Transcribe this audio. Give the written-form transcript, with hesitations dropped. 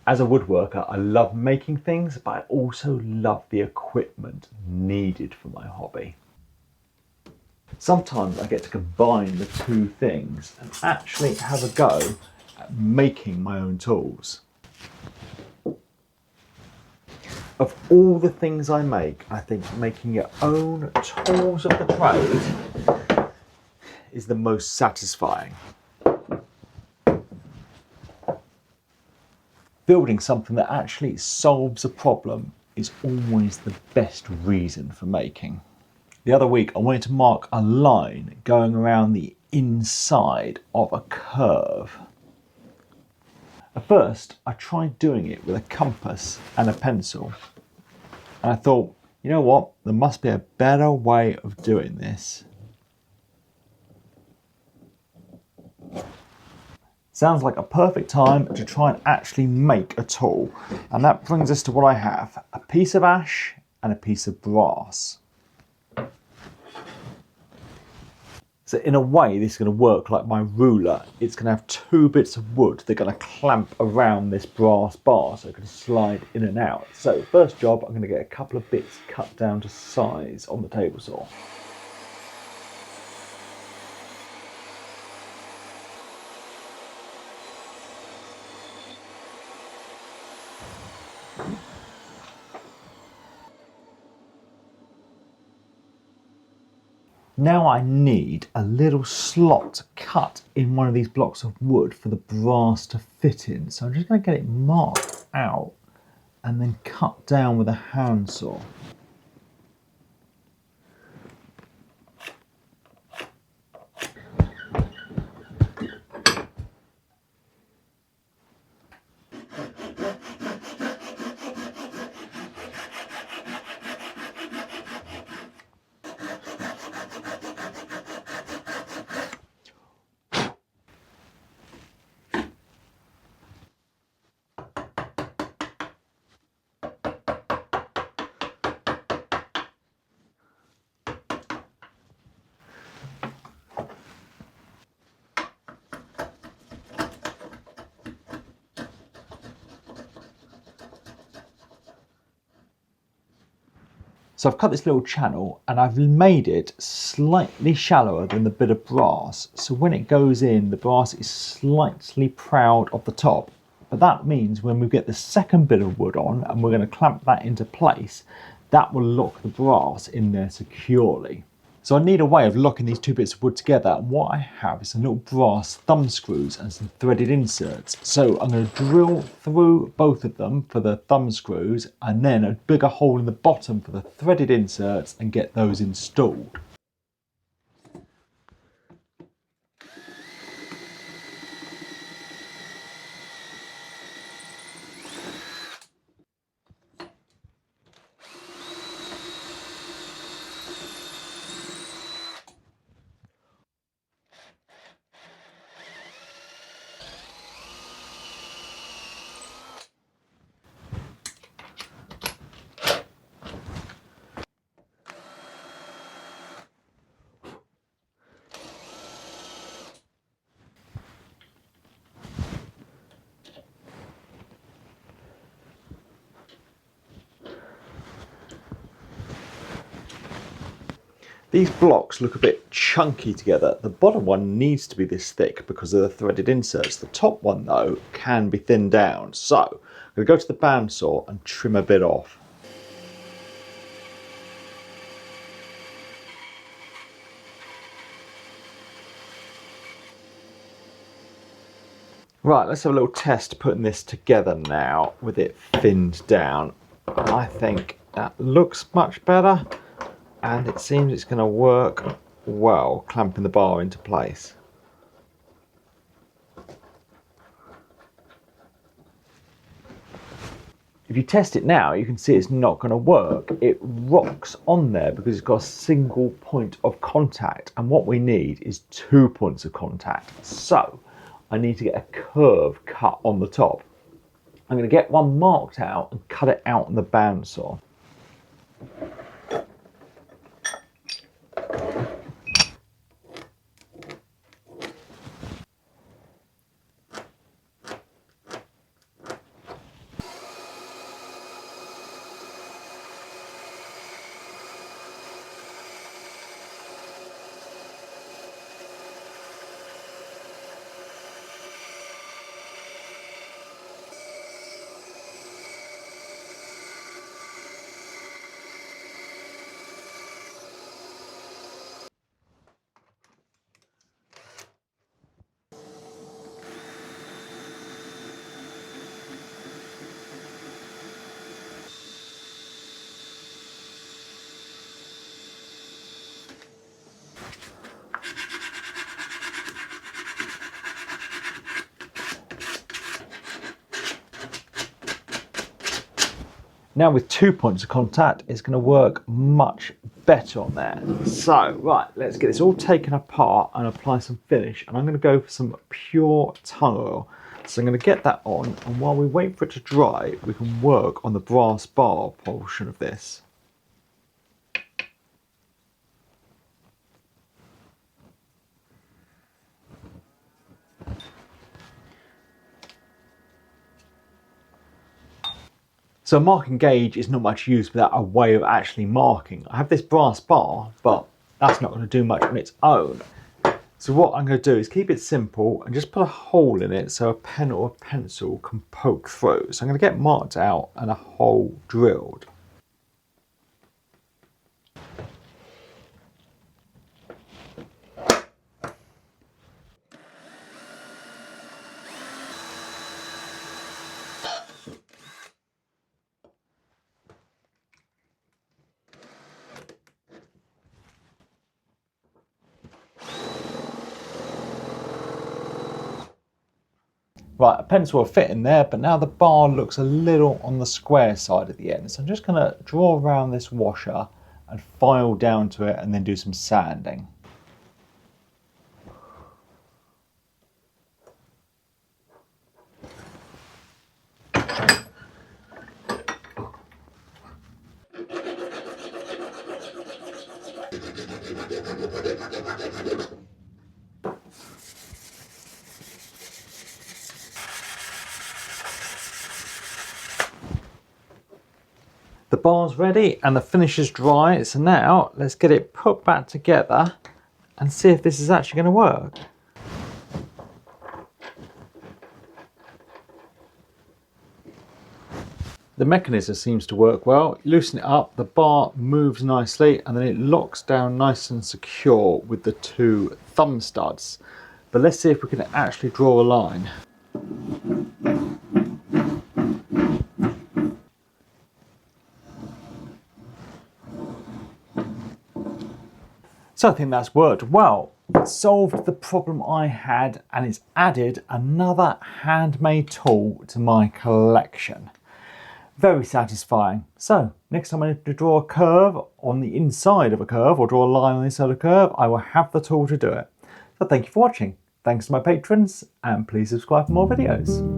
As a woodworker, I love making things, but I also love the equipment needed for my hobby. Sometimes I get to combine the two things and actually have a go at making my own tools. Of all the things I make, I think making your own tools of the trade is the most satisfying. Building something that actually solves a problem is always the best reason for making. The other week I wanted to mark a line going around the inside of a curve. At first I tried doing it with a compass and a pencil, and I thought, you know what, there must be a better way of doing this. Sounds like a perfect time to try and actually make a tool. And that brings us to what I have, a piece of ash and a piece of brass. So in a way, this is going to work like my ruler. It's going to have two bits of wood. They're going to clamp around this brass bar so it can slide in and out. So first job, I'm going to get a couple of bits cut down to size on the table saw. Now I need a little slot cut in one of these blocks of wood for the brass to fit in. So I'm just going to get it marked out and then cut down with a handsaw. So I've cut this little channel and I've made it slightly shallower than the bit of brass. So when it goes in, the brass is slightly proud of the top. But that means when we get the second bit of wood on and we're going to clamp that into place, that will lock the brass in there securely. So I need a way of locking these two bits of wood together, and what I have is some little brass thumb screws and some threaded inserts. So I'm going to drill through both of them for the thumb screws and then a bigger hole in the bottom for the threaded inserts and get those installed. These blocks look a bit chunky together. The bottom one needs to be this thick because of the threaded inserts. The top one though can be thinned down. So I'm going to go to the bandsaw and trim a bit off. Right, let's have a little test putting this together now with it thinned down. I think that looks much better. And it seems it's going to work well, clamping the bar into place. If you test it now, you can see it's not going to work. It rocks on there because it's got a single point of contact, and what we need is 2 points of contact. So I need to get a curve cut on the top. I'm going to get one marked out and cut it out on the bandsaw. Now with 2 points of contact, it's going to work much better on there. So, right, let's get this all taken apart and apply some finish. And I'm going to go for some pure tung oil. So I'm going to get that on, and while we wait for it to dry, we can work on the brass bar portion of this. So a marking gauge is not much use without a way of actually marking. I have this brass bar, but that's not going to do much on its own. So what I'm going to do is keep it simple and just put a hole in it so a pen or a pencil can poke through. So I'm going to get marked out and a hole drilled. Right, a pencil will fit in there, but now the bar looks a little on the square side at the end. So I'm just going to draw around this washer and file down to it and then do some sanding. The bar's ready and the finish is dry, so now let's get it put back together and see if this is actually going to work. The mechanism seems to work well. You loosen it up, the bar moves nicely, and then it locks down nice and secure with the 2 thumb studs. But let's see if we can actually draw a line. So I think that's worked well. It solved the problem I had, and it's added another handmade tool to my collection. Very satisfying. So next time I need to draw a curve on the inside of a curve or draw a line on the inside of a curve, I will have the tool to do it. So thank you for watching. Thanks to my patrons, and please subscribe for more videos.